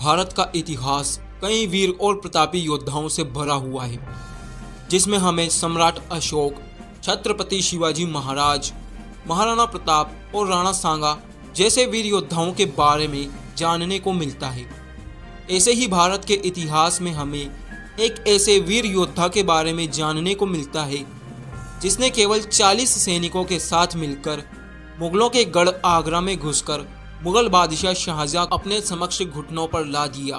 भारत का इतिहास कई वीर और प्रतापी योद्धाओं से भरा हुआ है, जिसमें हमें सम्राट अशोक, छत्रपति शिवाजी महाराज, महाराणा प्रताप और राणा सांगा जैसे वीर योद्धाओं के बारे में जानने को मिलता है। ऐसे ही भारत के इतिहास में हमें एक ऐसे वीर योद्धा के बारे में जानने को मिलता है जिसने केवल 40 सैनिकों के साथ मिलकर मुगलों के गढ़ आगरा में घुसकर मुगल बादशाह शाहजहां अपने समक्ष घुटनों पर ला दिया,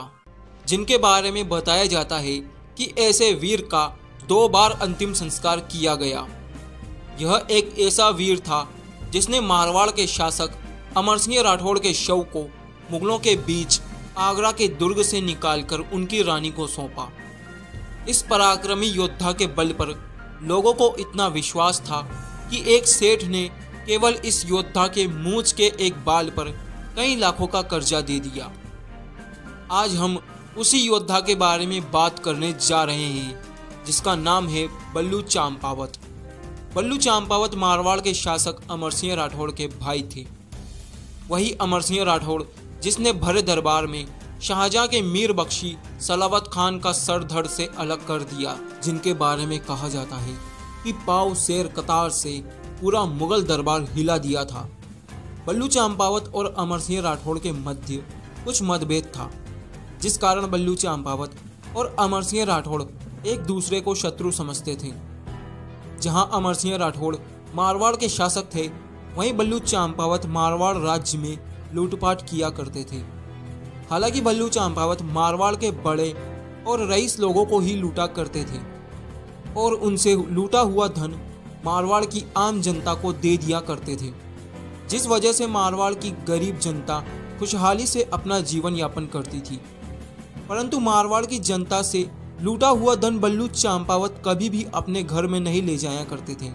जिनके बारे में बताया जाता है कि ऐसे वीर का 2 बार अंतिम संस्कार किया गया। यह एक ऐसा वीर था जिसने मारवाड़ के शासक अमर सिंह राठौड़ के शव को मुगलों के बीच आगरा के दुर्ग से निकालकर उनकी रानी को सौंपा। इस पराक्रमी योद्धा के बल पर लोगों को इतना विश्वास था कि एक सेठ ने केवल इस योद्धा के मूंछ के एक बाल पर कई लाखों का कर्जा दे दिया। आज हम उसी योद्धा के बारे में बात करने जा रहे हैं, जिसका नाम है बल्लू चांपावत। बल्लू चांपावत मारवाड़ के शासक अमर सिंह राठौड़ के भाई थे। वही अमर सिंह राठौड़ जिसने भरे दरबार में शाहजहां के मीर बख्शी सलावत खान का सर धड़ से अलग कर दिया, जिनके बारे में कहा जाता है कि पाव शेर कतार से पूरा मुगल दरबार हिला दिया था। बल्लू चांपावत और अमर सिंह राठौड़ के मध्य कुछ मतभेद था, जिस कारण बल्लू चांपावत और अमर सिंह राठौड़ एक दूसरे को शत्रु समझते थे। जहां अमर सिंह राठौड़ मारवाड़ के शासक थे, वहीं बल्लू चांपावत मारवाड़ राज्य में लूटपाट किया करते थे। हालांकि बल्लू चांपावत मारवाड़ के बड़े और रईस लोगों को ही लूटा करते थे और उनसे लूटा हुआ धन मारवाड़ की आम जनता को दे दिया करते थे, जिस वजह से मारवाड़ की गरीब जनता खुशहाली से अपना जीवन यापन करती थी। परंतु मारवाड़ की जनता से लूटा हुआ धन बल्लू चांपावत कभी भी अपने घर में नहीं ले जाया करते थे।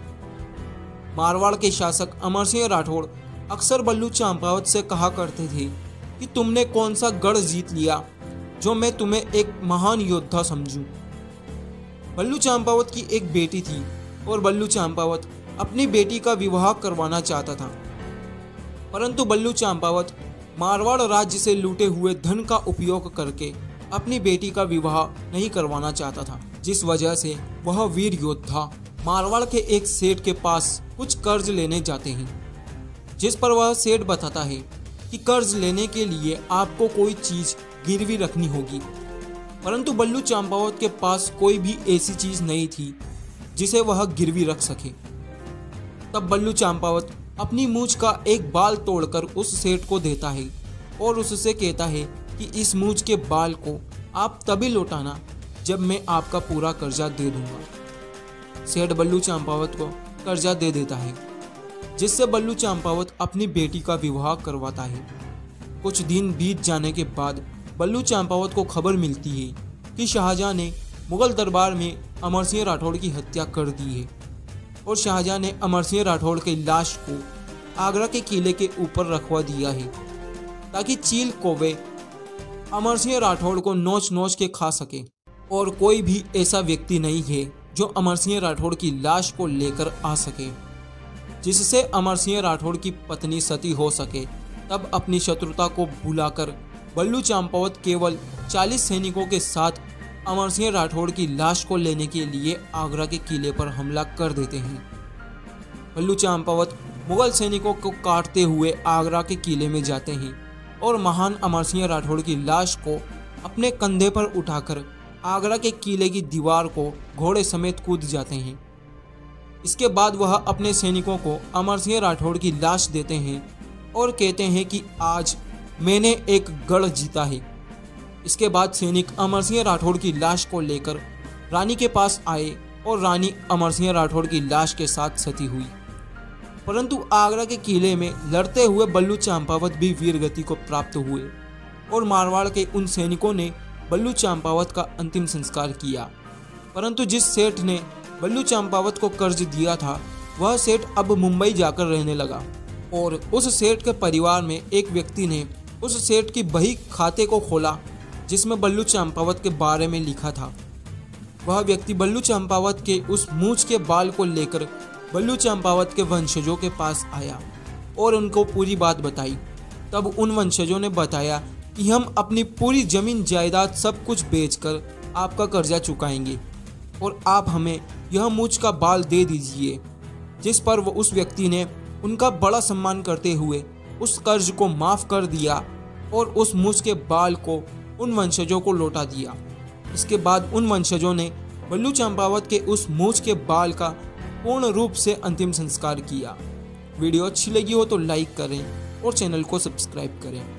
मारवाड़ के शासक अमर सिंह राठौड़ अक्सर बल्लू चांपावत से कहा करते थे कि तुमने कौन सा गढ़ जीत लिया जो मैं तुम्हें एक महान योद्धा समझूं। बल्लू चांपावत की एक बेटी थी और बल्लू चांपावत अपनी बेटी का विवाह करवाना चाहता था, परंतु बल्लू चांपावत मारवाड़ राज्य से लूटे हुए धन का उपयोग करके अपनी बेटी का विवाह नहीं करवाना चाहता था, जिस वजह से वह वीर योद्धा मारवाड़ के एक सेठ के पास कुछ कर्ज लेने जाते हैं, जिस पर वह सेठ बताता है कि कर्ज लेने के लिए आपको कोई चीज गिरवी रखनी होगी। परंतु बल्लू चांपावत के पास कोई भी ऐसी चीज नहीं थी जिसे वह गिरवी रख सके। तब बल्लू चांपावत अपनी मूंछ का एक बाल तोड़कर उस सेठ को देता है और उससे कहता है कि इस मूंछ के बाल को आप तभी लौटाना जब मैं आपका पूरा कर्जा दे दूंगा। सेठ बल्लू चांपावत को कर्जा दे देता है, जिससे बल्लू चांपावत अपनी बेटी का विवाह करवाता है। कुछ दिन बीत जाने के बाद बल्लू चांपावत को खबर मिलती है कि शाहजहां ने मुगल दरबार में अमर सिंह राठौड़ की हत्या कर दी है और शाहजहां ने अमर सिंह राठौड़ की लाश को आगरा के किले के ऊपर रखवा दिया है, ताकि चील कौवे अमर सिंह राठौड़ को नोच नोच के खा सके। और कोई भी ऐसा व्यक्ति नहीं है जो अमर सिंह राठौड़ की लाश को लेकर आ सके, जिससे अमर सिंह राठौड़ की पत्नी सती हो सके। तब अपनी शत्रुता को भुलाकर बल्लू चांपावत केवल 40 सैनिकों के साथ अमर सिंह राठौड़ की लाश को लेने के लिए आगरा के किले पर हमला कर देते हैं। बल्लू चांपावत मुगल सैनिकों को काटते हुए आगरा के किले में जाते हैं और महान अमर सिंह राठौड़ की लाश को अपने कंधे पर उठाकर आगरा के किले की दीवार को घोड़े समेत कूद जाते हैं। इसके बाद वह अपने सैनिकों को अमर सिंह राठौड़ की लाश देते हैं और कहते हैं कि आज मैंने एक गढ़ जीता है। इसके बाद सैनिक अमर सिंह राठौड़ की लाश को लेकर रानी के पास आए और रानी अमर सिंह राठौड़ की लाश के साथ सती हुई। परंतु आगरा के किले में लड़ते हुए बल्लू चांपावत भी वीरगति को प्राप्त हुए और मारवाड़ के उन सैनिकों ने बल्लू चांपावत का अंतिम संस्कार किया। परंतु जिस सेठ ने बल्लू चांपावत को कर्ज दिया था, वह सेठ अब मुंबई जाकर रहने लगा और उस सेठ के परिवार में एक व्यक्ति ने उस सेठ की बही खाते को खोला, जिसमें बल्लू चांपावत के बारे में लिखा था। वह व्यक्ति बल्लू चंपावत के उस मूंछ के बाल को लेकर बल्लू चंपावत के वंशजों के पास आया और उनको पूरी बात बताई। तब उन वंशजों ने बताया कि हम अपनी पूरी जमीन जायदाद सब कुछ बेचकर आपका कर्जा चुकाएंगे और आप हमें यह मूंछ का बाल दे दीजिए। जिस पर वो उस व्यक्ति ने उनका बड़ा सम्मान करते हुए उस कर्ज को माफ़ कर दिया और उस मूंछ के बाल को उन वंशजों को लौटा दिया। इसके बाद उन वंशजों ने बल्लू चंपावत के उस मूंछ के बाल का पूर्ण रूप से अंतिम संस्कार किया। वीडियो अच्छी लगी हो तो लाइक करें और चैनल को सब्सक्राइब करें।